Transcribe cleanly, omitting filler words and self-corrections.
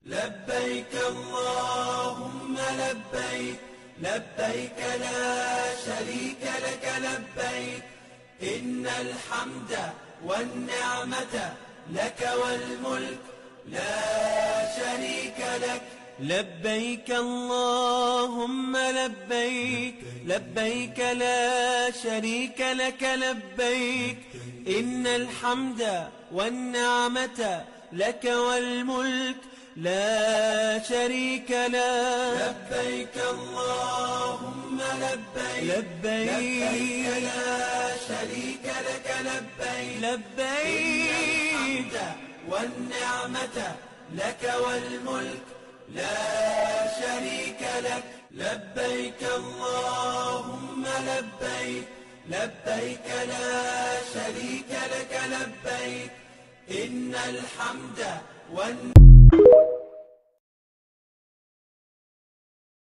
لبيك اللهم لبيك، لبيك لا شريك لك لبيك، إن الحمد والنعمة لك والملك لا شريك لك. لبيك اللهم لبيك، لبيك لا شريك لك لبيك، إن الحمد والنعمة لك والملك لا شريك لك. لبيك اللهم لبيك، لبيك لا شريك لك لبيك، لبيك إن الحمد والنعمة لك والملك لا شريك لك. لبيك اللهم لبيك، لبيك لا شريك لك لبيك، إن الحمد والنعمة